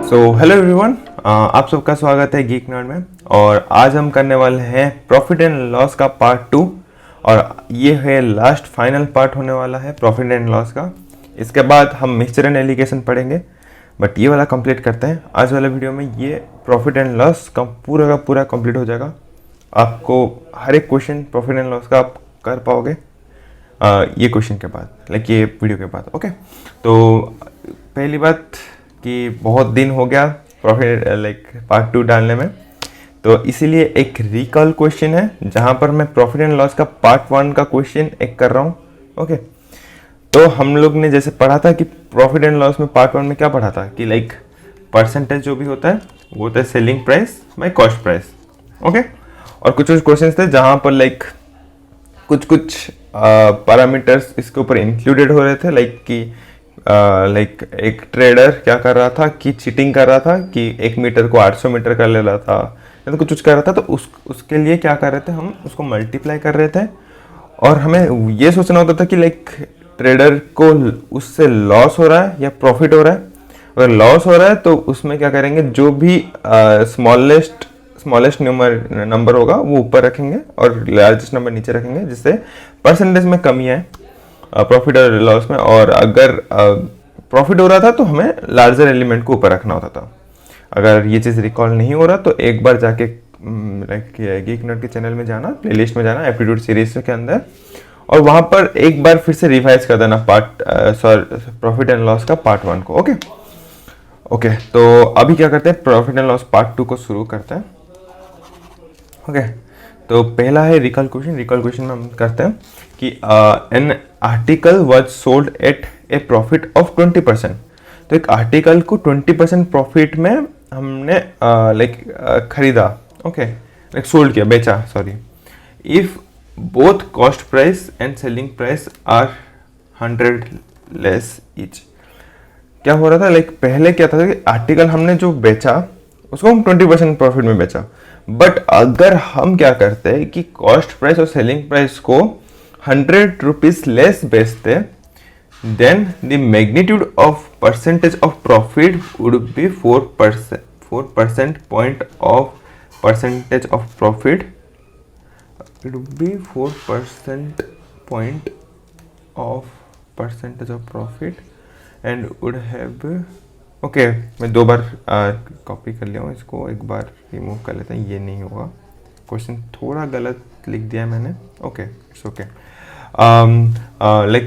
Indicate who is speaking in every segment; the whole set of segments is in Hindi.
Speaker 1: हेलो एवरीवन, आप सबका स्वागत है गीक नर्ड में। और आज हम करने वाले हैं प्रॉफिट एंड लॉस का पार्ट 2 और ये है लास्ट फाइनल पार्ट होने वाला है प्रॉफिट एंड लॉस का। इसके बाद हम मिक्सचर एंड एलिगेशन पढ़ेंगे, बट ये वाला कंप्लीट करते हैं आज वाले वीडियो में। ये प्रॉफिट एंड लॉस का पूरा कंप्लीट हो जाएगा। आपको हर एक क्वेश्चन प्रॉफिट एंड लॉस का आप कर पाओगे ये क्वेश्चन के बाद, लाइक ये वीडियो के बाद। ओके, तो पहली बात कि बहुत दिन हो गया प्रॉफिट पार्ट 2 डालने में, तो इसीलिए एक रिकॉल क्वेश्चन है जहां पर मैं प्रॉफिट एंड लॉस का पार्ट 1 का क्वेश्चन एक कर रहा हूं। ओके, तो हम लोग ने जैसे पढ़ा था कि प्रॉफिट एंड लॉस में पार्ट 1 में क्या पढ़ा था कि परसेंटेज जो भी होता है वो होता है selling price by cost price. Okay, और कुछ क्वेश्चन थे जहां पर कुछ पैरामीटर्स इसके ऊपर इंक्लूडेड हो रहे थे, एक ट्रेडर क्या कर रहा था कि चीटिंग कर रहा था कि 1 मीटर को 800 मीटर कर ले रहा था या तो कुछ कर रहा था। तो उसके लिए क्या कर रहे थे, हम उसको मल्टीप्लाई कर रहे थे और हमें ये सोचना होता था कि ट्रेडर को उससे लॉस हो रहा है या प्रॉफिट हो रहा है। अगर लॉस हो रहा है तो उसमें क्या करेंगे, जो भी स्मॉलेस्ट नंबर होगा वो ऊपर रखेंगे और लार्जेस्ट नंबर नीचे रखेंगे, जिससे परसेंटेज में कमी आए प्रॉफिट और लॉस में। और अगर प्रॉफिट हो रहा था तो हमें लार्जर एलिमेंट को ऊपर रखना होता था। अगर ये चीज़ रिकॉल नहीं हो रहा तो एक बार जाके गीक नर्ड के चैनल में जाना, प्लेलिस्ट में जाना एप्टीट्यूड सीरीज के अंदर, और वहाँ पर एक बार फिर से रिवाइज कर देना प्रॉफिट एंड लॉस का पार्ट 1 को। ओके, तो अभी क्या करते हैं, प्रॉफिट एंड लॉस पार्ट 2 को शुरू करते हैं। ओके, तो पहला है रिकॉल क्वेश्चन में हम करते हैं कि an article was sold at A profit of 20%। तो एक आर्टिकल को 20% प्रॉफिट में हमने खरीदा। ओके, सोल्ड किया, बेचा, sorry. If both cost price and selling price are 100 less each. क्या हो रहा था, पहले क्या था कि आर्टिकल हमने जो बेचा उसको हम 20% प्रॉफिट में बेचा, बट अगर हम क्या करते हैं कि कॉस्ट प्राइस और सेलिंग प्राइस को 100 रुपीज लेस बेचते, then the magnitude of percentage of profit would be 4% point of percentage of profit, it would be 4% point of percentage of profit and would have. Okay, मैं 2 बार कॉपी कर लिया हूँ, इसको एक बार रिमूव कर लेते हैं, ये नहीं होगा। क्वेश्चन थोड़ा गलत लिख दिया है मैंने। Okay, it's okay.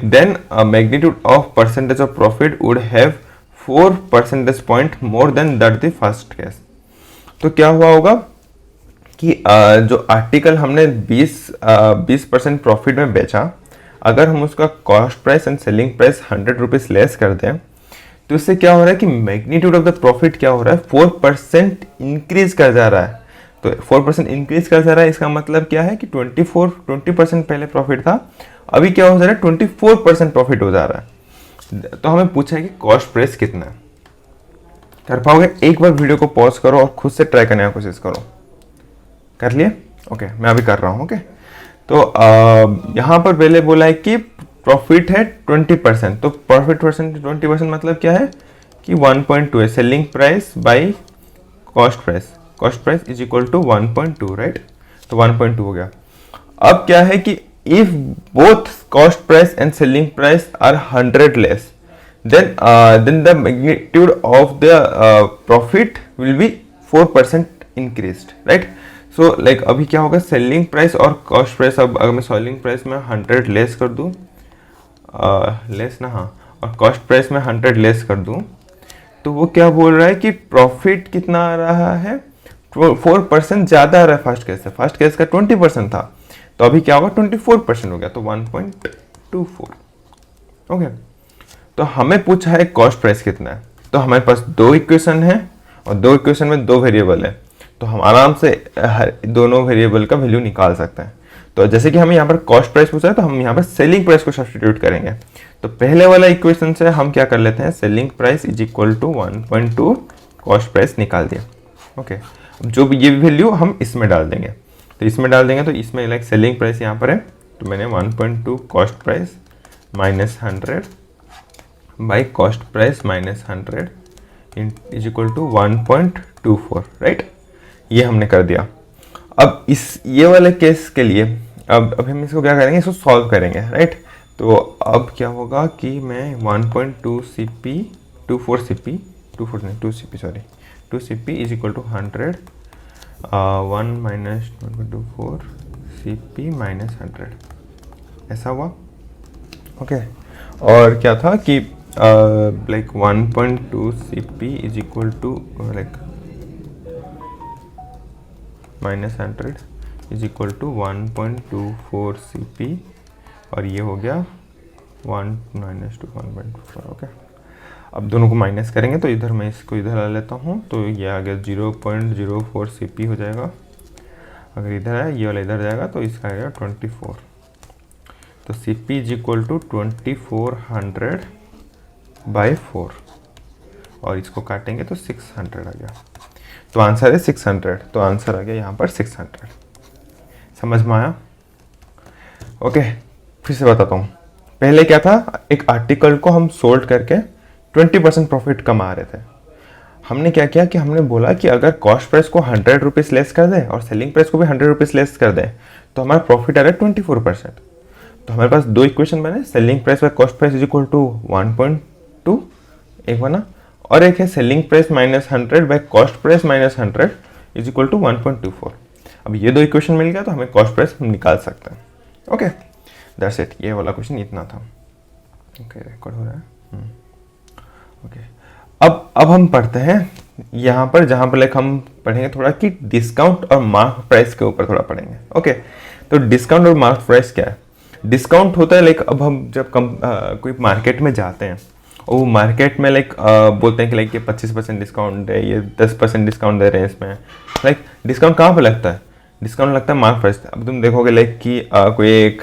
Speaker 1: Then magnitude of percentage of profit would have 4 percentage point more then that the first case. तो क्या हुआ होगा कि जो आर्टिकल हमने 20% प्रॉफिट में बेचा, अगर हम उसका cost price and selling price 100 rupees less कर दें, तो इससे क्या हो रहा है कि मैग्नीट्यूड ऑफ द प्रॉफिट क्या हो रहा है, 4% इंक्रीज कर जा रहा है। तो 4% इंक्रीज कर जा रहा है, इसका मतलब क्या है कि 20% पहले प्रॉफिट था, अभी क्या हो जा रहा है, 24% प्रॉफिट हो जा रहा है। तो हमें पूछा है कि कॉस्ट प्राइस कितना है। कर पाओगे? एक बार वीडियो को पॉज करो और खुद से ट्राई करने की कोशिश करो। कर लिए? ओके, मैं अभी कर रहा हूँ। ओके, तो यहाँ पर पहले बोला है कि प्रॉफिट है 20%, तो प्रॉफिट परसेंट 20% मतलब क्या है कि 1.2 है selling price by cost price is equal to 1.2, right. तो 1.2 हो गया। अब क्या है कि if both cost price and selling price are 100 less, then the magnitude of the profit will be 4% increased, right. So अभी क्या होगा, सेलिंग प्राइस और कॉस्ट प्राइस, अब अगर मैं सेलिंग प्राइस में 100 लेस कर दूं, और कॉस्ट प्राइस में 100 लेस कर दूं, तो वो क्या बोल रहा है कि प्रॉफिट कितना आ रहा है, 4% ज़्यादा आ रहा है फर्स्ट केस से। फर्स्ट केस का 20% था, तो अभी क्या होगा, 24% हो गया, तो 1.24। ओके, तो हमें पूछा है कॉस्ट प्राइस कितना है। तो हमारे पास 2 इक्वेशन है और 2 इक्वेशन में 2 वेरिएबल है, तो हम आराम से दोनों वेरिएबल का वैल्यू निकाल सकते हैं। तो जैसे कि हमें यहाँ पर कॉस्ट प्राइस पूछा है, तो हम यहाँ पर सेलिंग प्राइस को सब्स्टिट्यूट करेंगे। तो पहले वाला इक्वेशन से हम क्या कर लेते हैं, selling price is equal to 1.2 cost price निकाल दिया। ओके, जो भी ये वैल्यू हम इसमें डाल देंगे, तो इसमें डाल देंगे, तो इसमें सेलिंग प्राइस यहाँ पर है, तो मैंने 1.2 cost price minus 100 by cost price minus 100 is equal to 1.24, right. ये हमने कर दिया। अब इस ये वाले केस के लिए अब हम इसको क्या करेंगे, इसको सॉल्व करेंगे, राइट। तो अब क्या होगा कि मैं 1.2 CP 2 CP is equal to 100 1 minus 1.24 CP minus 100, ऐसा हुआ, ओके। और क्या था कि like 1.2 CP is equal to like minus 100 is equal to 1.24 CP, और ये हो गया 1 माइनस 2 1.4, ओके। अब दोनों को माइनस करेंगे तो इधर मैं इसको इधर ला लेता हूँ, तो ये आ गया 0.04 CP हो जाएगा। अगर इधर है ये वाला इधर जाएगा तो इसका आएगा 24, तो CP इज इक्वल टू 2400/4, और इसको काटेंगे तो 600 आ गया। तो आंसर है 600, तो आंसर आ गया यहाँ पर 600। समझ में आया? ओके, फिर से बताता हूँ। पहले क्या था, एक आर्टिकल को हम सोल्ड करके 20% प्रॉफिट कमा रहे थे। हमने क्या किया कि हमने बोला कि अगर कॉस्ट प्राइस को 100 रुपीज़ लेस कर दें और सेलिंग प्राइस को भी 100 रुपीज़ लेस कर दें तो हमारा प्रॉफिट आ रहा है 24%। तो हमारे पास दो इक्वेशन बने, selling price by cost price is equal to 1.2 एक बना, और एक है selling price minus 100 by cost price minus 100 is equal to 1.24। अब ये दो इक्वेशन मिल गया तो हमें कॉस्ट प्राइस निकाल सकते हैं। Okay, that's it. ये वाला क्वेश्चन इतना था। ओके, रिकॉर्ड हो रहा है। ओके, अब हम पढ़ते हैं यहाँ पर, जहाँ पर लाइक हम पढ़ेंगे थोड़ा कि डिस्काउंट और मार्क प्राइस के ऊपर थोड़ा पढ़ेंगे। ओके, तो डिस्काउंट और मार्क प्राइस क्या है? डिस्काउंट होता है लाइक, अब हम जब कोई मार्केट में जाते हैं और वो मार्केट में लाइक बोलते हैं कि लाइक ये 25% डिस्काउंट है, ये 10% डिस्काउंट दे रहे हैं इसमें। लाइक डिस्काउंट कहाँ पे लगता है? डिस्काउंट लगता है मार्क प्राइस। अब तुम देखोगे लाइक कि कोई एक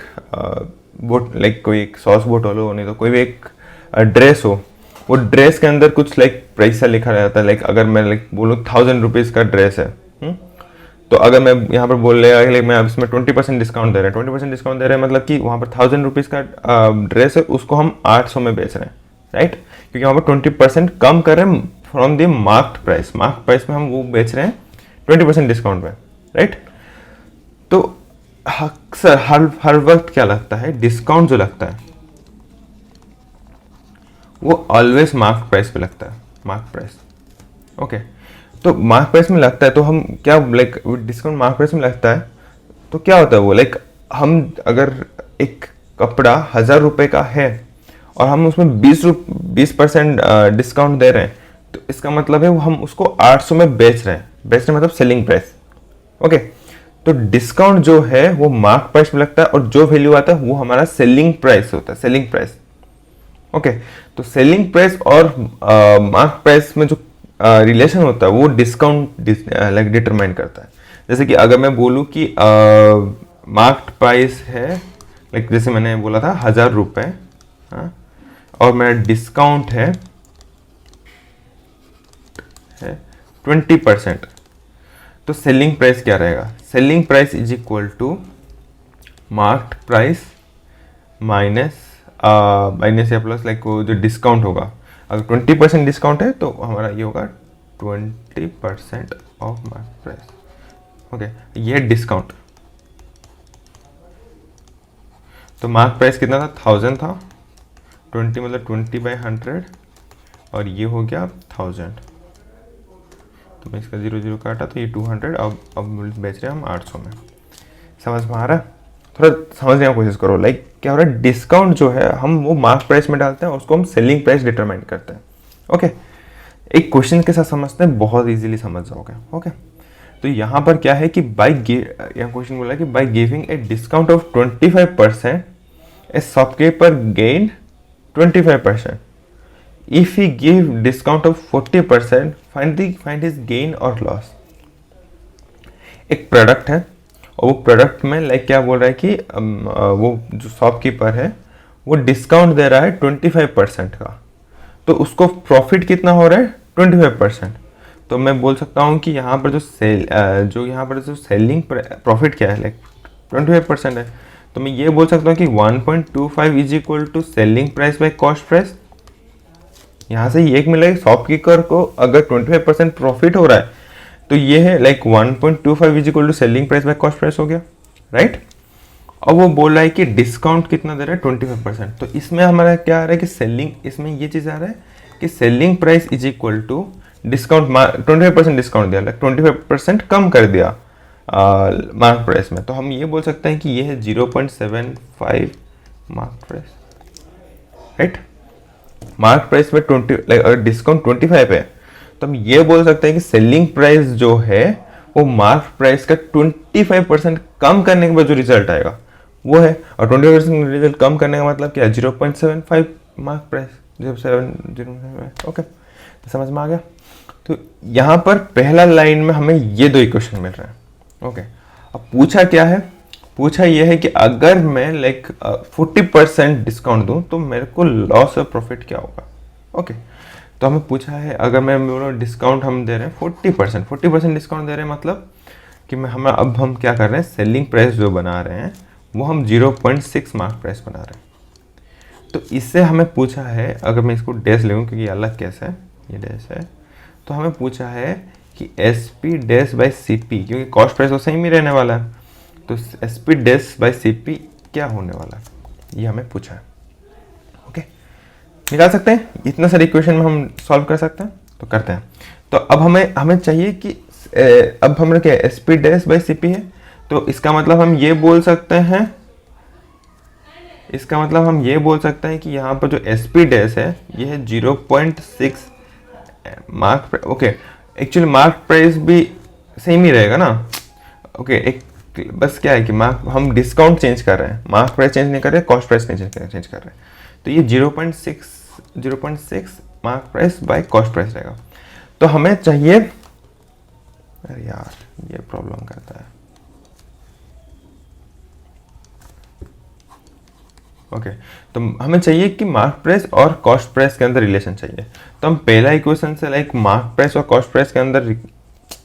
Speaker 1: कोई एक सॉस बोतल हो, नहीं तो कोई भी एक ड्रेस हो, वो ड्रेस के अंदर कुछ लाइक प्राइस लिखा रहता है। लाइक अगर मैं लाइक बोलूँ 1000 रुपीज़ का ड्रेस है, तो अगर मैं यहाँ पर बोल रहा है मैं अब इसमें 20% डिस्काउंट दे रहे हैं, 20% डिस्काउंट दे रहे हैं मतलब कि वहाँ पर 1000 रुपीज़ का ड्रेस है, उसको हम 800 में बेच रहे हैं, राइट। क्योंकि वहाँ पर 20% कम कर रहे हैं from the marked price. Marked price में हम वो बेच रहे हैं 20% डिस्काउंट में, राइट। तो अक्सर हर वक्त क्या लगता है, डिस्काउंट जो लगता है वो ऑलवेज मार्क प्राइस पे लगता है, मार्क प्राइस। ओके, तो मार्क प्राइस में लगता है तो हम क्या लाइक डिस्काउंट मार्क प्राइस में लगता है तो क्या होता है वो लाइक हम अगर एक कपड़ा 1000 रुपये का है और हम उसमें 20% डिस्काउंट दे रहे हैं, तो इसका मतलब है वो हम उसको 800 में बेच रहे हैं। बेच रहे मतलब सेलिंग प्राइस। ओके, तो डिस्काउंट जो है वो मार्क प्राइस में लगता है और जो वैल्यू आता है वो हमारा सेलिंग प्राइस होता है, सेलिंग प्राइस। ओके, तो सेलिंग प्राइस और मार्क प्राइस में जो रिलेशन होता है वो डिस्काउंट लाइक डिटरमाइन करता है। जैसे कि अगर मैं बोलूँ कि मार्क्ड प्राइस है लाइक जैसे मैंने बोला था 1000 रुपये, हाँ, और मेरा डिस्काउंट है 20%, तो सेलिंग प्राइस क्या रहेगा? Selling price is equal to marked price minus या प्लस लाइक वो जो डिस्काउंट होगा। अगर 20% डिस्काउंट है तो हमारा ये होगा 20% ऑफ मार्क प्राइस। ओके, ये डिस्काउंट। तो मार्क प्राइस कितना था? 1000 था, 20 मतलब 20/100, और ये हो गया 1000। तो मैं इसका 0 काटा तो ये 200। अब बेच रहे हैं हम 800 में। समझ में आ रहा है? थोड़ा समझने की कोशिश करो। लाइक क्या हो रहा है, डिस्काउंट जो है हम वो मार्क प्राइस में डालते हैं, उसको हम सेलिंग प्राइस डिटरमाइन करते हैं। ओके, एक क्वेश्चन के साथ समझते हैं, बहुत इजीली समझ जाओगे। ओके, तो यहाँ पर क्या है कि यहाँ क्वेश्चन बोला है कि by giving a discount of 25% A shopkeeper gain 25%। If he give discount of 40% find his gain और लॉस। एक प्रोडक्ट है और वो प्रोडक्ट में लाइक क्या बोल रहा है कि वो जो शॉपकीपर है वो डिस्काउंट दे रहा है 25% का, तो उसको प्रॉफिट कितना हो रहा है? 25%। तो मैं बोल सकता हूँ कि यहाँ पर जो सेलिंग प्रॉफिट क्या है, लाइक 25% है। तो मैं ये बोल सकता हूँ कि 1.25 is equal to selling price by cost price. यहाँ से ये एक मिला कि शॉपकीपर को अगर 25% प्रॉफिट हो रहा है तो ये है like 1.25 is equal to selling price by cost price हो गया, राइट। और वो बोल रहा है कि डिस्काउंट कितना दे रहा है 25%। तो इसमें हमारा क्या आ रहा है कि सेलिंग, इसमें ये चीज़ आ रहा है कि selling price is equal to discount, 25% discount दिया, लाइक 25% कम कर दिया मार्क प्राइस में। तो हम ये बोल सकते हैं कि ये है 0.75 mark price, right. Mark price में 20, लाइक अगर डिस्काउंट 25 है तो हम ये बोल सकते हैं कि सेलिंग प्राइस जो है वो मार्क प्राइस का 25% कम करने के बाद जो रिजल्ट आएगा वो है। और 20% रिजल्ट कम करने का मतलब क्या है, 0.75 मार्क प्राइस, 0.7, ओके, तो समझ में आ गया। तो यहाँ पर पहला लाइन में हमें ये दो इक्वेशन मिल रहा है, ओके। अब पूछा क्या है, पूछा ये है कि अगर मैं लाइक 40% डिस्काउंट दूं तो मेरे को लॉस और प्रॉफिट क्या होगा, ओके। तो हमें पूछा है अगर मैं डिस्काउंट हम दे रहे हैं 40% डिस्काउंट दे रहे हैं, मतलब कि अब हम क्या कर रहे हैं, सेलिंग प्राइस जो बना रहे हैं वो हम 0.6 मार्क प्राइस बना रहे हैं। तो इससे हमें पूछा है, अगर मैं इसको डैश लूँ क्योंकि ये अलग केस है, ये डैश है, तो हमें पूछा है कि S P dash by C P, क्योंकि कॉस्ट प्राइस तो सेम ही रहने वाला है, तो S P dash by C P क्या होने वाला है, ये हमें पूछा है, ओके। निकाल सकते हैं, इतना सारे इक्वेशन में हम सॉल्व कर सकते हैं, तो करते हैं। तो अब हमें चाहिए कि अब हमारे क्या S P dash by C P है, तो इसका मतलब हम ये बोल सकते हैं, कि यहाँ पर जो एस पी डैश है ये है 0.6 mark, okay. Actually mark price भी सेम ही रहेगा ना, ओके। एक बस क्या है कि हम डिस्काउंट चेंज कर रहे हैं, मार्क प्राइस चेंज नहीं कर रहे, कॉस्ट प्राइस नहीं चेंज कर रहे हैं। तो ये 0.6 mark price by cost price रहेगा। तो हमें चाहिए, अरे यार ये प्रॉब्लम करता है, ओके। तो हमें चाहिए कि मार्क प्राइस और कॉस्ट प्राइस के अंदर रिलेशन चाहिए। तो हम पहला इक्वेशन से लाइक मार्क प्राइस और कॉस्ट प्राइस के अंदर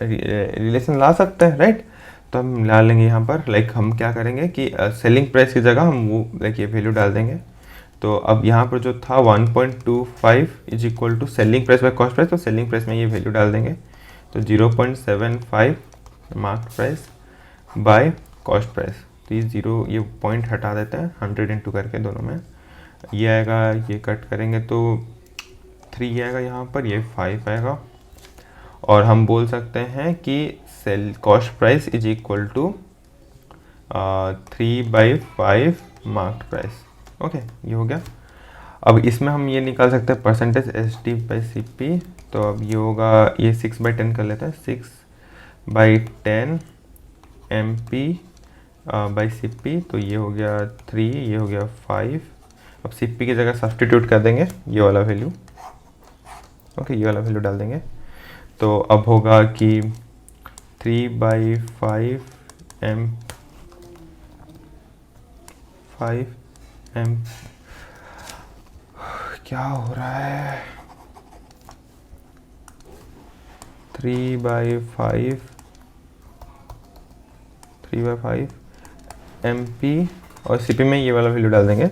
Speaker 1: रिलेशन ला सकते हैं, राइट। तो हम ला लेंगे यहाँ पर, लाइक हम क्या करेंगे कि सेलिंग प्राइस की जगह हम वो लाइक ये वैल्यू डाल देंगे। तो अब यहाँ पर जो था 1.25 is equal to selling price by cost price, तो सेलिंग प्राइस में ये वैल्यू डाल देंगे। तो 0.75 mark price by cost price, तो ये पॉइंट हटा देते हैं, 100 इंटू करके दोनों में ये आएगा, ये कट करेंगे तो 3 आएगा यहाँ पर, ये 5 आएगा। और हम बोल सकते हैं कि sell cost price is equal to 3/5 mark price, okay, ये हो गया। अब इसमें हम ये निकाल सकते हैं percentage S T by C P. तो अब ये होगा, ये 6/10 कर लेते हैं, 6/10 M P by C P. तो ये हो गया 3, ये हो गया 5। अब सी पी की जगह सब्सटीट्यूट कर देंगे ये वाला वैल्यू, ओके, ये वाला वैल्यू डाल देंगे। तो अब होगा कि 3/5 एम 5 एम, क्या हो रहा है, 3/5 एम पी और सी पी में ये वाला वैल्यू डाल देंगे।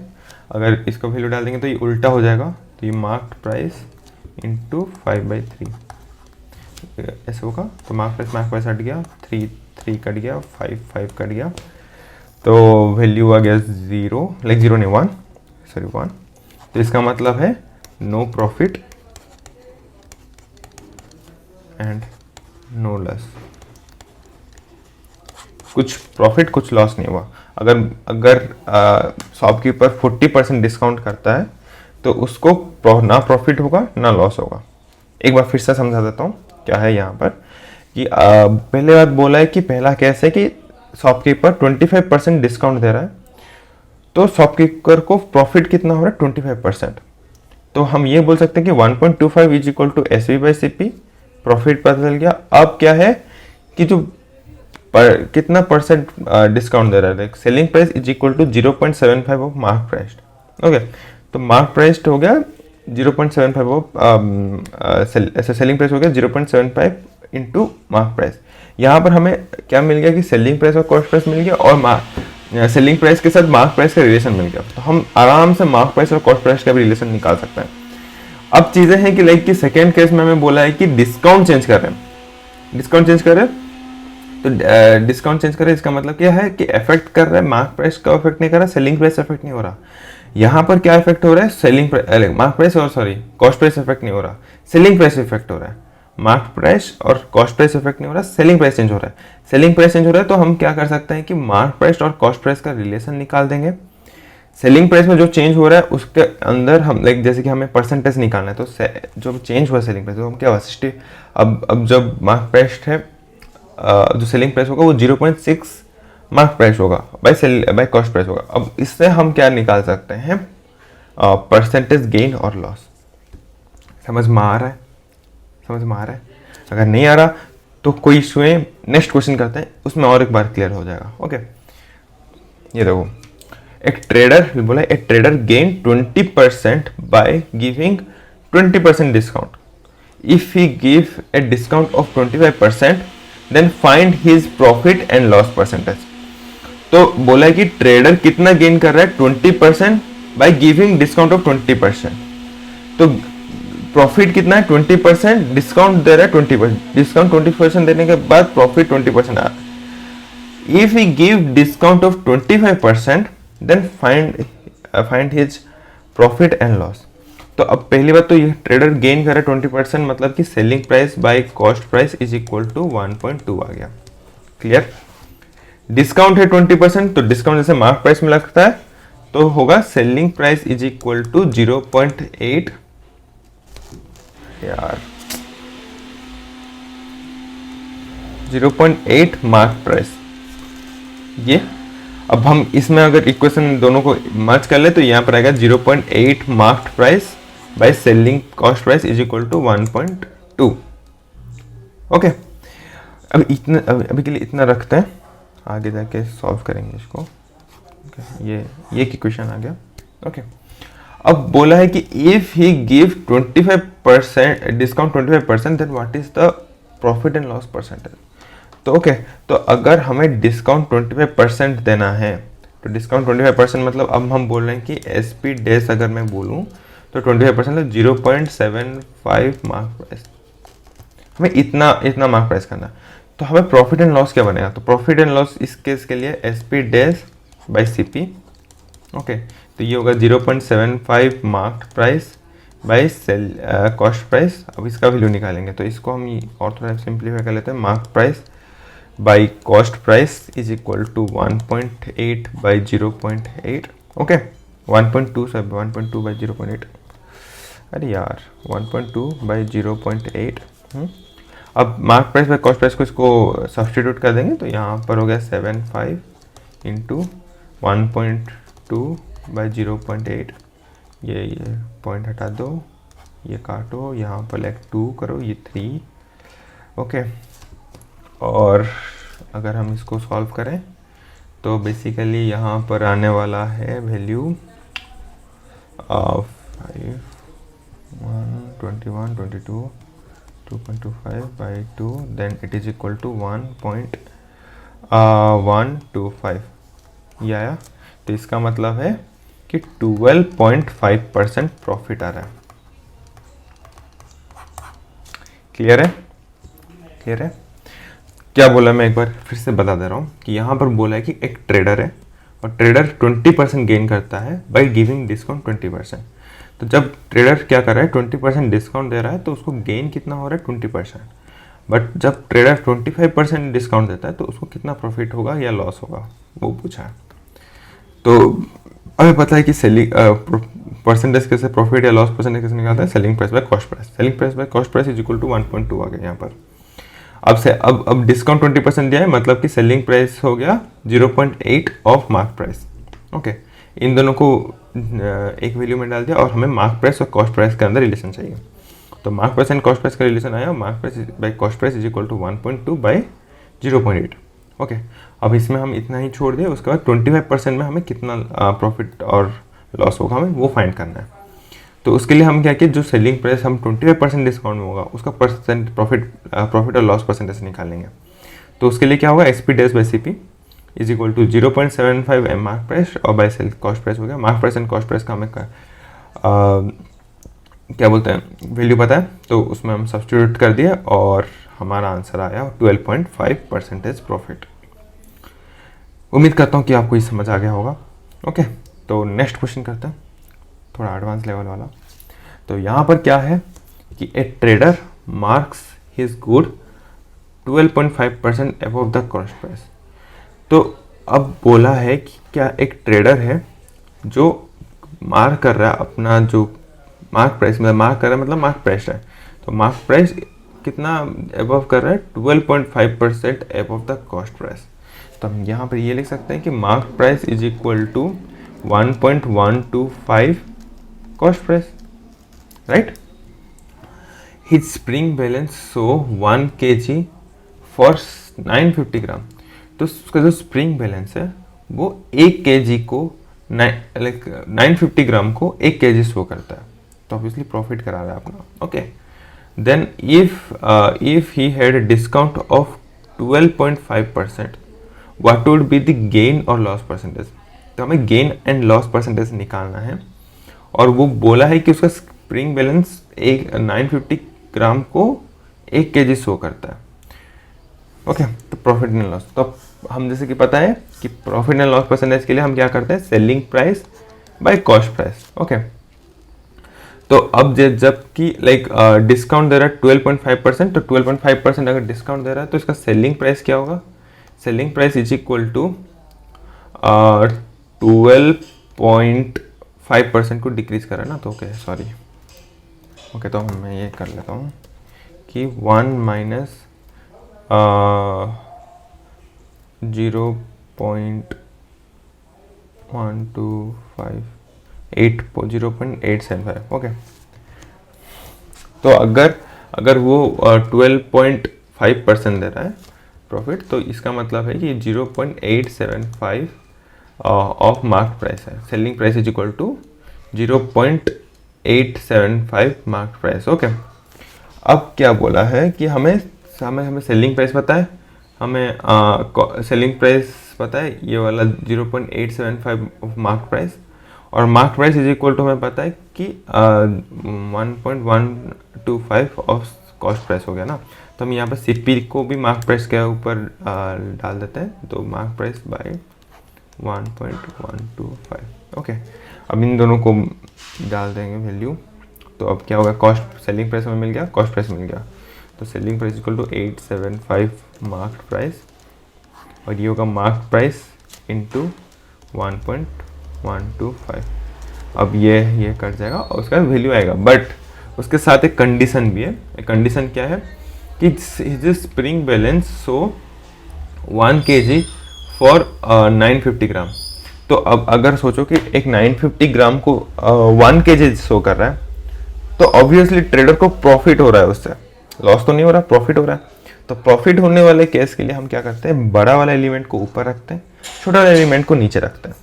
Speaker 1: अगर इसको वैल्यू डाल देंगे तो ये उल्टा हो जाएगा, तो ये मार्क प्राइस इंटू 5/3 ऐसे होगा। तो मार्क प्राइस हट गया, 3 कट गया, 5 कट गया, तो वैल्यू आ गया 0, लाइक 0 नहीं 1, सॉरी 1। तो इसका मतलब है no profit and no loss, कुछ प्रॉफिट कुछ लॉस नहीं हुआ। अगर शॉपकीपर 40% डिस्काउंट करता है तो उसको ना प्रॉफिट होगा ना लॉस होगा। एक बार फिर से समझा देता हूँ क्या है यहाँ पर कि पहले बात बोला है कि पहला केस है कि शॉपकीपर 25% डिस्काउंट दे रहा है, तो शॉपकीपर को प्रॉफिट कितना हो रहा है 25%। तो हम ये बोल सकते हैं कि 1.25 is equal to S V by C P, profit पता चल गया। अब क्या है कि जो कितना परसेंट डिस्काउंट दे रहा है, selling price is equal to 0.75 of mark price, okay. तो मार्क प्राइस हो गया 0.75 ऑफ सेलिंग प्राइस हो गया 0.75 इंटू मार्क प्राइस। यहाँ पर हमें क्या मिल गया कि सेलिंग प्राइस और कॉस्ट प्राइस मिल गया और सेलिंग प्राइस के साथ मार्क प्राइस का रिलेशन मिल गया। तो हम आराम से मार्क प्राइस और कॉस्ट प्राइस का भी रिलेशन निकाल सकते हैं। अब चीजें हैं कि लाइक कि सेकेंड केस में हमें बोला है कि डिस्काउंट चेंज कर रहे हैं, डिस्काउंट चेंज कर रहे हैं, तो डिस्काउंट चेंज कर रहे हैं इसका मतलब क्या है कि इफेक्ट कर रहा है, मार्क प्राइस का इफेक्ट नहीं कर रहा, सेलिंग प्राइस इफेक्ट नहीं हो रहा। यहाँ पर क्या इफेक्ट हो रहा है, सेलिंग मार्क प्राइस और सॉरी कॉस्ट प्राइस इफेक्ट नहीं हो रहा, सेलिंग प्राइस इफेक्ट हो रहा है। मार्क प्राइस और कॉस्ट प्राइस इफेक्ट नहीं हो रहा, सेलिंग प्राइस चेंज हो रहा है। सेलिंग प्राइस चेंज हो रहा है तो हम क्या कर सकते हैं कि मार्क प्राइस और कॉस्ट प्राइस का रिलेशन निकाल देंगे। सेलिंग प्राइस में जो चेंज हो रहा है उसके अंदर हम लाइक जैसे कि हमें परसेंटेज निकालना है, तो जो चेंज हुआ सेलिंग प्राइस तो हम क्या हुआ 60। अब जब मार्क प्राइस है जो सेलिंग प्राइस होगा वो 0.6 मार्क प्राइस होगा बाय कॉस्ट प्राइस होगा। अब इससे हम क्या निकाल सकते हैं, परसेंटेज गेन और लॉस। समझ में आ रहा है, समझ में आ रहा है? अगर नहीं आ रहा तो कोई इशू है, नेक्स्ट क्वेश्चन करते हैं, उसमें और एक बार क्लियर हो जाएगा। ओके, ये देखो, एक ट्रेडर बोला a trader gain 20% by giving 20% discount. If he give a discount of 25% then find his profit and loss percentage. तो बोला है कि ट्रेडर कितना गेन कर रहा है 20% बाय गिविंग डिस्काउंट ऑफ 20%। तो प्रॉफिट कितना है 20%, डिस्काउंट दे रहा है 20%, डिस्काउंट 20% देने के बाद प्रॉफिट 20% आ रहा है। If he give discount of 25% then find his profit and loss. तो अब पहली बात तो ये ट्रेडर गेन कर रहा है 20%, मतलब कि selling price by cost price is equal to 1.2 आ गया। क्लियर? डिस्काउंट है 20%, तो डिस्काउंट जैसे मार्क प्राइस में लगता है तो होगा selling price is equal to 0.8 यार 0.8 मार्क प्राइस। ये अब हम इसमें अगर इक्वेशन दोनों को मर्ज कर ले तो यहाँ पर आएगा 0.8 mark price by selling cost price is equal to 1.2। Okay, अब इतना अभी के लिए इतना रखते हैं, आगे जाके सॉल्व करेंगे इसको। okay, ये इक्वेशन आ गया। ओके, अब बोला है कि if he give 25% discount 25% then what is the profit and loss percentage. तो ओके, तो अगर हमें डिस्काउंट 25% देना है तो डिस्काउंट 25% मतलब अब हम बोल रहे हैं कि एसपी डैश अगर मैं बोलूँ तो 25% मतलब 0.75 मार्क प्राइस, हमें इतना मार्क प्राइस करना है। तो हमें प्रॉफिट एंड लॉस क्या बनेगा, तो प्रॉफिट एंड लॉस इस केस के लिए SP dash by CP. Okay, तो ये होगा 0.75 mark price bye sell cost price. अब इसका वैल्यू निकालेंगे तो इसको हम और थोड़ा सिंप्लीफाई कर लेते हैं। Mark price by cost price is equal to 1.8 by 0.8। Okay, 1.2 सब 1.2 बाय 0.8, अरे यार 1.2 बाय 0.8। अब mark price by cost price को इसको सब्सटीट्यूट कर देंगे तो यहाँ पर हो गया 75 इंटू 1.2 बाय 0.8। ये पॉइंट हटा दो, ये काटो, यहाँ पर लाइक 2 करो, ये 3। ओके, और अगर हम इसको सॉल्व करें तो बेसिकली यहाँ पर आने वाला है value 5 1 21 22 2.25 by 2 then it is equal to 1.125 ये आया। तो इसका मतलब है कि 12.5% प्रॉफिट आ रहा है। क्लियर है? क्लियर है? क्या बोला मैं एक बार फिर से बता दे रहा हूँ कि यहाँ पर बोला है कि एक ट्रेडर है और ट्रेडर 20% गेन करता है बाय गिविंग डिस्काउंट 20%। तो जब ट्रेडर क्या कर रहा है 20% डिस्काउंट दे रहा है तो उसको गेन कितना हो रहा है 20%। बट जब ट्रेडर 25% डिस्काउंट देता है तो उसको कितना प्रॉफिट होगा या लॉस होगा वो पूछा है। तो हमें पता है कि सेलिंग परसेंटेज कैसे प्रॉफिट या लॉस परसेंटेज कैसे निकालता है, selling price by cost price. Selling price by cost price is equal to 1.2 आ गया यहाँ पर। अब डिस्काउंट 20% दिया है मतलब कि सेलिंग प्राइस हो गया 0.8 ऑफ मार्क प्राइस। ओके, इन दोनों को एक वैल्यू में डाल दिया और हमें मार्क प्राइस और कॉस्ट प्राइस के अंदर रिलेशन चाहिए। तो mark price and cost price का रिलेशन आया, mark price by cost price is equal to 1.2 by 0.8। Okay, अब इसमें हम इतना ही छोड़ दिए, उसके बाद 25% में हमें कितना प्रॉफिट और लॉस होगा हमें वो फाइंड करना है। तो उसके लिए हम क्या किए, जो सेलिंग प्राइस हम 25% डिस्काउंट में होगा उसका प्रॉफिट और लॉस परसेंटेज निकालेंगे। तो उसके लिए क्या होगा, SP dash by CP is equal to 0.75 M mark price और बाय सेल कॉस्ट प्राइस हो गया। Mark price and cost price का हमें क्या बोलते हैं वैल्यू पता है, तो उसमें हम सब्स्टिट्यूट कर दिए और हमारा आंसर आया 12.5% प्रॉफिट। उम्मीद करता हूँ कि आपको ये समझ आ गया होगा। ओके, तो नेक्स्ट क्वेश्चन करते हैं, थोड़ा एडवांस लेवल वाला। तो यहाँ पर क्या है कि ए trader marks his good 12.5% above the cost price. तो अब बोला है कि क्या एक ट्रेडर है जो मार्क कर रहा है अपना जो मार्क प्राइस, मतलब मार्क कर रहा है मतलब मार्क प्राइस है, तो मार्क प्राइस कितना अबव कर रहा है, 12.5% अबव द कॉस्ट प्राइस। तो हम यहाँ पर ये लिख सकते हैं कि mark price is equal to 1.125 cost price, right. His spring balance so 1 kg for 950 gram. तो उसका जो स्प्रिंग बैलेंस है वो 1 kg को 950 ग्राम को 1 kg शो करता है, तो ऑब्वियसली प्रॉफिट करा रहा है अपना। Okay, then if he had discount of 12.5%, what would be the gain और लॉस परसेंटेज। तो हमें गेन एंड लॉस परसेंटेज निकालना है, और वो बोला है कि उसका स्प्रिंग बैलेंस 950 ग्राम को 1 kg शो करता है। ओके, तो प्रॉफिट एंड लॉस, तो हम जैसे कि पता है कि प्रॉफिट एंड लॉस परसेंटेज के लिए हम क्या करते हैं, selling price by cost price. Okay, तो अब जबकि लाइक डिस्काउंट दे रहा है 12.5%, तो 12.5% अगर डिस्काउंट दे रहा है तो इसका सेलिंग प्राइस क्या होगा, selling price is equal to 12.5% को डिक्रीज करा ना, तो ओके सॉरी, ओके तो मैं ये कर लेता हूँ कि 1 माइनस 0.1258 ओके। तो अगर वो 12.5% दे रहा है प्रॉफिट, तो इसका मतलब है कि 0.875 ऑफ मार्क प्राइस है। Selling price is equal to 0.875 mark price. Okay, अब क्या बोला है कि हमें सेलिंग प्राइस पता है, हमें सेलिंग प्राइस पता है ये वाला 0.875 ऑफ मार्क प्राइस, और mark price is equal to हमें पता है कि 1.125 ऑफ कॉस्ट प्राइस हो गया ना। तो हम यहाँ पर सीपी को भी मार्क प्राइस के ऊपर डाल देते हैं, तो मार्क प्राइस बाय 1.125। ओके, अब इन दोनों को डाल देंगे वैल्यू, तो अब क्या होगा, कॉस्ट सेलिंग प्राइस हमें मिल गया, कॉस्ट प्राइस मिल गया, तो selling price equal to 875 mark price, और ये होगा मार्क प्राइस इंटू 1.125। अब ये कट जाएगा और उसका वैल्यू आएगा, बट उसके साथ एक कंडीशन भी है। एक कंडीशन क्या है कि spring balance so 1 kg for 950 gram. तो अब अगर सोचो कि एक 950 ग्राम को 1 kg शो कर रहा है, तो ऑब्वियसली ट्रेडर को प्रॉफिट हो रहा है, उससे लॉस तो नहीं हो रहा, प्रॉफिट हो रहा है। तो प्रॉफिट होने वाले केस के लिए हम क्या करते हैं, बड़ा वाला एलिमेंट को ऊपर रखते हैं, छोटा वाला एलिमेंट को नीचे रखते हैं।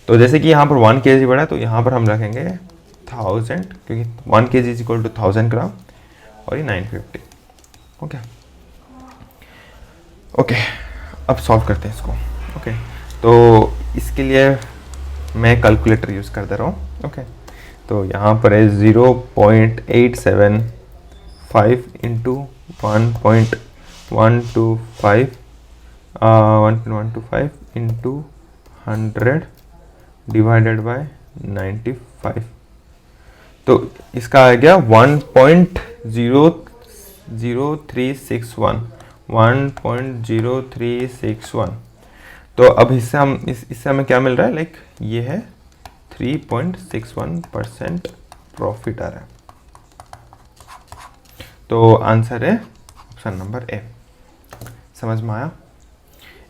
Speaker 1: तो जैसे कि यहाँ पर 1 kg बड़ा है, तो यहाँ पर हम रखेंगे 1000, क्योंकि 1 kg इज इक्वल टू 1000 ग्राम, और ये 950। ओके ओके, अब सॉल्व करते हैं इसको। ओके, तो इसके लिए मैं कैलकुलेटर यूज़ कर दे रहा हूँ। ओके, तो यहाँ पर है 0.875 इंटू 1.125 इंटू 100 डिवाइडेड बाय 95। तो इसका आ गया 1.0361। तो अब इससे हमें क्या मिल रहा है, लाइक ये है 3.61% प्रॉफिट आ रहा है। तो आंसर है ऑप्शन नंबर ए। समझ में आया?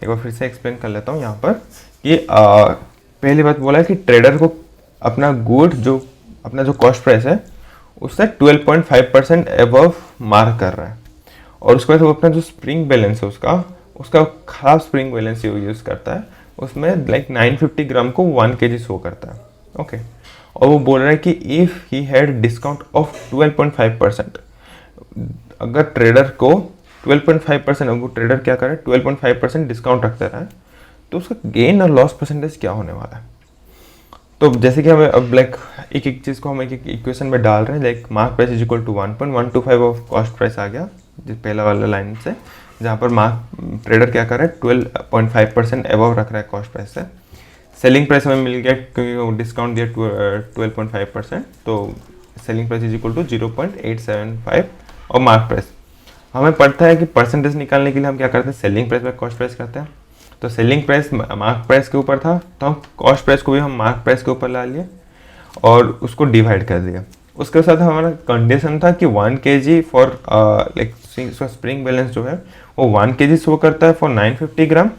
Speaker 1: एक बार फिर से एक्सप्लेन कर लेता हूँ यहाँ पर कि पहली बात बोला है कि ट्रेडर को अपना गुड अपना जो कॉस्ट प्राइस है उससे 12.5% अबव मार्क कर रहा है, और उसके बाद वो अपना जो स्प्रिंग बैलेंस है उसका खराब स्प्रिंग बैलेंस यूज़ करता है, उसमें लाइक 950 ग्राम को 1 kg शो करता है। ओके, और वो बोल रहा है कि if he had discount of 12.5%, अगर ट्रेडर को 12.5%, अगर ट्रेडर क्या करे 12.5% डिस्काउंट रखता रहा है, तो उसका गेन और लॉस परसेंटेज क्या होने वाला है। तो जैसे कि हमें अब लाइक एक एक चीज़ को हम एक एक इक्वेशन में डाल रहे हैं, like mark price is equal to 1.125 of cost price आ गया जिस पहला वाला लाइन से, जहाँ पर मार्क ट्रेडर क्या कर रहा है 12.5% एबव रख रहा है कॉस्ट प्राइस से। सेलिंग प्राइस हमें मिल गया क्योंकि वो डिस्काउंट दिया 12.5%, तो selling price is equal to 0.875 और मार्क प्राइस। हमें पड़ता है कि परसेंटेज निकालने के लिए हम क्या करते हैं, selling price by cost price करते हैं। तो सेलिंग प्राइस मार्क प्राइस के ऊपर था, तो हम कॉस्ट प्राइस को भी हम मार्क प्राइस के ऊपर ला लिए और उसको डिवाइड कर दिया। उसके साथ हमारा कंडीशन था कि 1 kg for like spring balance जो है वो 1 kg शो करता है फॉर 950 ग्राम।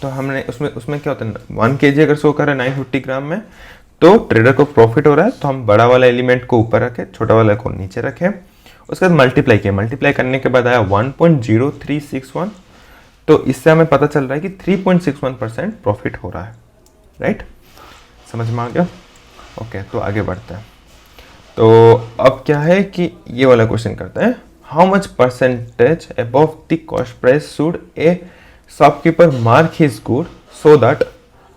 Speaker 1: तो हमने उसमें क्या होता है 1 kg अगर शो कर रहा है 950 ग्राम में, तो ट्रेडर को प्रॉफिट हो रहा है, तो हम बड़ा वाला एलिमेंट को ऊपर रखें, छोटा वाला को नीचे रखें। उसके बाद मल्टीप्लाई किया, मल्टीप्लाई करने के बाद आया 1.0361, तो इससे हमें पता चल रहा है कि 3.61% प्रॉफिट हो रहा है। राइट, समझ में आ गया? ओके, तो आगे बढ़ते हैं। तो अब क्या है कि ये वाला क्वेश्चन करते हैं, how much percentage above the cost price should A shopkeeper mark his good so that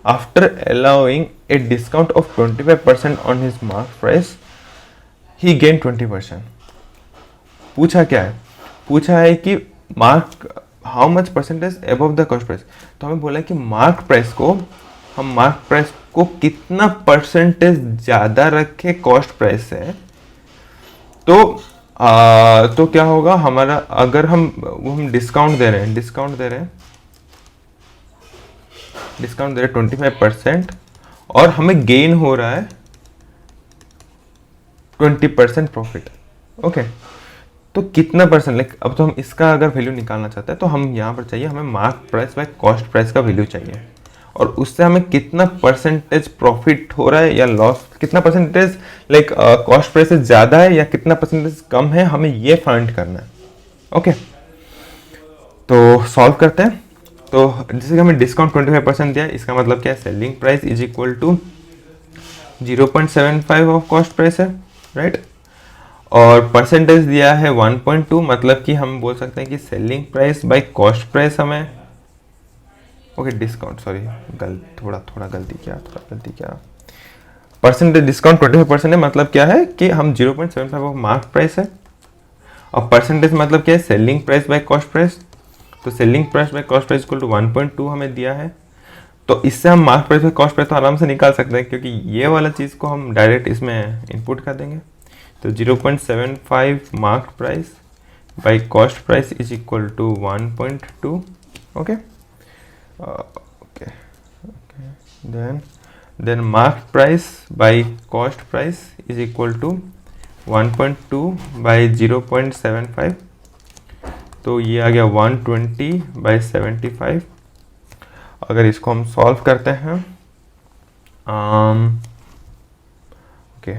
Speaker 1: after allowing A discount of 25% on his mark price he gain 20%। पूछा क्या है, पूछा है कि mark how much percentage above the cost price. तो हमें बोला कि मार्क प्राइस को कितना परसेंटेज ज़्यादा रखे कॉस्ट प्राइस से। तो क्या होगा हमारा, अगर हम डिस्काउंट दे रहे हैं 25% और हमें गेन हो रहा है 20% प्रॉफिट। ओके, तो कितना परसेंट, लाइक अब तो हम इसका अगर वैल्यू निकालना चाहते हैं तो हम यहाँ पर चाहिए हमें mark price by cost price का वैल्यू चाहिए, और उससे हमें कितना परसेंटेज प्रॉफिट हो रहा है या लॉस, कितना परसेंटेज लाइक कॉस्ट प्राइस से ज़्यादा है या कितना परसेंटेज कम है, हमें ये फाइंड करना है। ओके, तो सॉल्व करते हैं। तो जैसे कि हमें डिस्काउंट 25% दिया, इसका मतलब क्या है, selling price is equal to 0.75 of cost price है। राइट, और परसेंटेज दिया है 1.2, मतलब कि हम बोल सकते हैं कि selling price by cost price हमें, ओके डिस्काउंट, सॉरी थोड़ा गलती किया, परसेंटेज डिस्काउंट 25% है, मतलब क्या है कि हम 0.75 ऑफ मार्क प्राइस है, और परसेंटेज मतलब क्या है, selling price by cost price. तो selling price by cost price equal to 1.2 हमें दिया है, तो इससे हम mark price by cost price तो आराम से निकाल सकते हैं, क्योंकि ये वाला चीज़ को हम डायरेक्ट इसमें इनपुट कर देंगे। तो 0.75 mark price by cost price is equal to 1.2। Okay, then mark price by cost price is equal to 1.2 by 0.75, तो ये आ गया 120 by 75। अगर इसको हम सॉल्व करते हैं, ओके,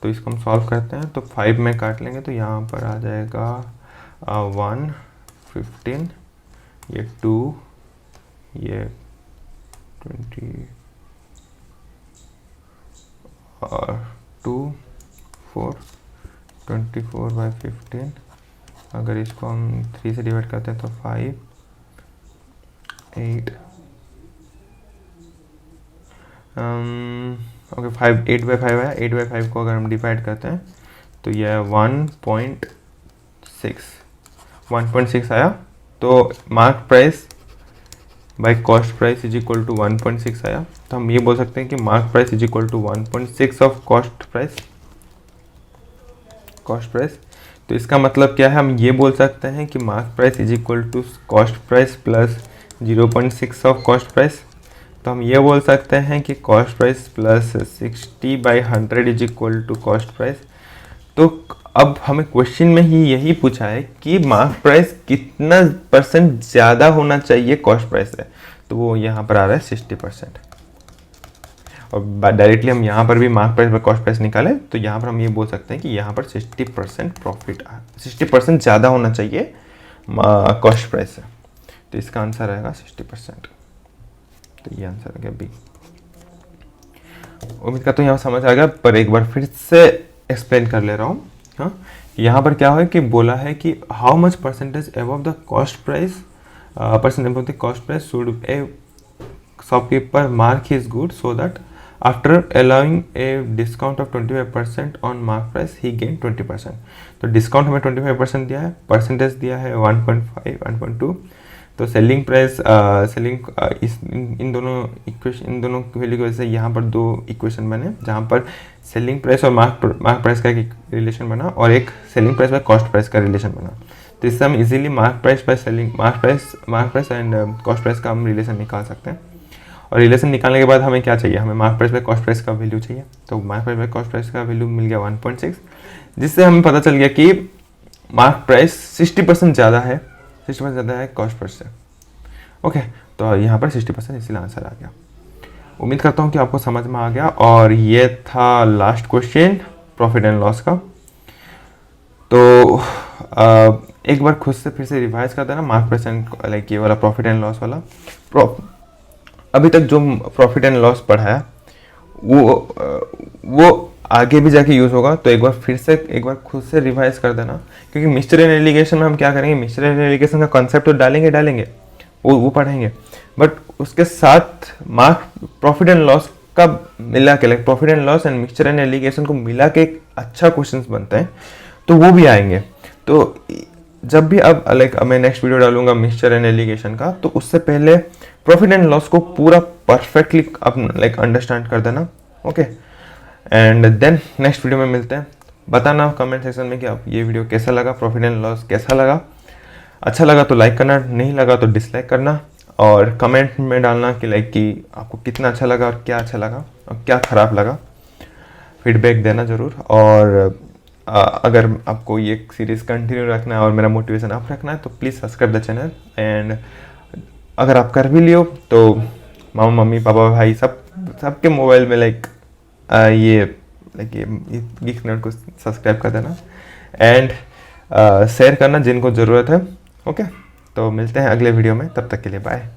Speaker 1: तो इसको हम सॉल्व करते हैं तो 5 में काट लेंगे, तो यहाँ पर आ जाएगा 1 15, ये 2, ये 20 और 2 4 24 बाई 15। अगर इसको हम 3 से डिवाइड करते हैं तो 5 8 ओके 5 8 बाई 5 है। 8 बाई 5 को अगर हम डिवाइड करते हैं तो यह 1.6 आया। तो mark price by cost price is equal to 1.6 आया। तो हम ये बोल सकते हैं कि mark price is equal to 1.6 of cost price. तो इसका मतलब क्या है, हम ये बोल सकते हैं कि mark price is equal to cost price plus 0.6 of cost price. तो हम ये बोल सकते हैं कि cost price plus 60/100 is equal to cost price. तो अब हमें क्वेश्चन में ही यही पूछा है कि मार्क प्राइस कितना % ज़्यादा होना चाहिए कॉस्ट प्राइस से, तो वो यहाँ पर आ रहा है 60%। और डायरेक्टली हम यहाँ पर भी मार्क प्राइस पर कॉस्ट प्राइस निकालें तो यहाँ पर हम ये बोल सकते हैं कि यहाँ पर 60% प्रॉफिट, 60% ज़्यादा होना चाहिए कॉस्ट प्राइस से। तो इसका आंसर रहेगा 60%। तो ये आंसर आ गया बी। उम्मीद करता हूँ यहाँ समझ आ गया, पर एक बार फिर से एक्सप्लेन कर ले रहा हूँ। हाँ, यहाँ पर क्या है कि बोला है कि how much percentage above the cost price, percent above the cost price should A shopkeeper mark his good so that after allowing A discount of 25% on mark price he gain 20%। तो डिस्काउंट हमें 25% दिया है, परसेंटेज दिया है 1.5 1.2। तो सेलिंग प्राइस इन दोनों वैल्यू की वजह से यहाँ पर दो इक्वेशन बने, जहाँ पर सेलिंग प्राइस और मार्क प्राइस का एक रिलेशन बना और एक selling price by cost price का रिलेशन बना। तो इससे हम easily mark price and cost price का हम रिलेशन निकाल सकते हैं। और रिलेशन निकालने के बाद हमें क्या चाहिए, हमें mark price by cost price का वैल्यू चाहिए। तो mark price by cost price का वैल्यू मिल गया 1.6, जिससे हमें पता चल गया कि मार्क प्राइस 60% ज़्यादा है, 60% ज़्यादा है कॉस्ट प्राइस से। ओके, तो यहाँ पर 60% इसलिए आंसर आ गया। उम्मीद करता हूँ कि आपको समझ में आ गया। और ये था last question profit and loss का। तो एक बार खुद से फिर से रिवाइज कर देना मार्क प्राइस एंड लाइक ये वाला प्रॉफिट एंड लॉस वाला। अभी तक जो प्रॉफिट एंड लॉस पढ़ा है वो आगे भी जाके यूज़ होगा। तो एक बार खुद से रिवाइज कर देना, क्योंकि मिक्सचर एंड एलिगेशन में हम क्या करेंगे, मिक्सचर एंड एलिगेशन का कॉन्सेप्ट तो डालेंगे वो पढ़ेंगे, बट उसके साथ प्रॉफिट एंड लॉस का मिला के, like profit and loss and mixture and allegation को मिला के एक अच्छा क्वेश्चन बनते हैं, तो वो भी आएंगे। तो जब भी अब लाइक मैं नेक्स्ट वीडियो डालूंगा मिक्सचर एंड एलिगेशन का, तो उससे पहले प्रॉफिट एंड लॉस को पूरा परफेक्टली आप लाइक अंडरस्टैंड कर देना। Okay, and then next video में मिलते हैं। बताना कमेंट सेक्शन में कि आप ये वीडियो कैसा लगा, प्रॉफिट एंड लॉस कैसा लगा। अच्छा लगा तो लाइक करना, नहीं लगा तो डिसलाइक करना, और कमेंट में डालना कि लाइक कि आपको कितना अच्छा लगा और क्या अच्छा लगा और क्या ख़राब लगा। फीडबैक देना ज़रूर। और अगर आपको ये सीरीज़ कंटिन्यू रखना है और मेरा मोटिवेशन अप रखना है, तो please subscribe the channel. And अगर आप कर भी लियो तो मामा मम्मी पापा भाई सबके मोबाइल में लाइक ये गीक्स नर्ड को सब्सक्राइब कर देना एंड शेयर करना जिनको ज़रूरत है। ओके, तो मिलते हैं अगले वीडियो में, तब तक के लिए बाय।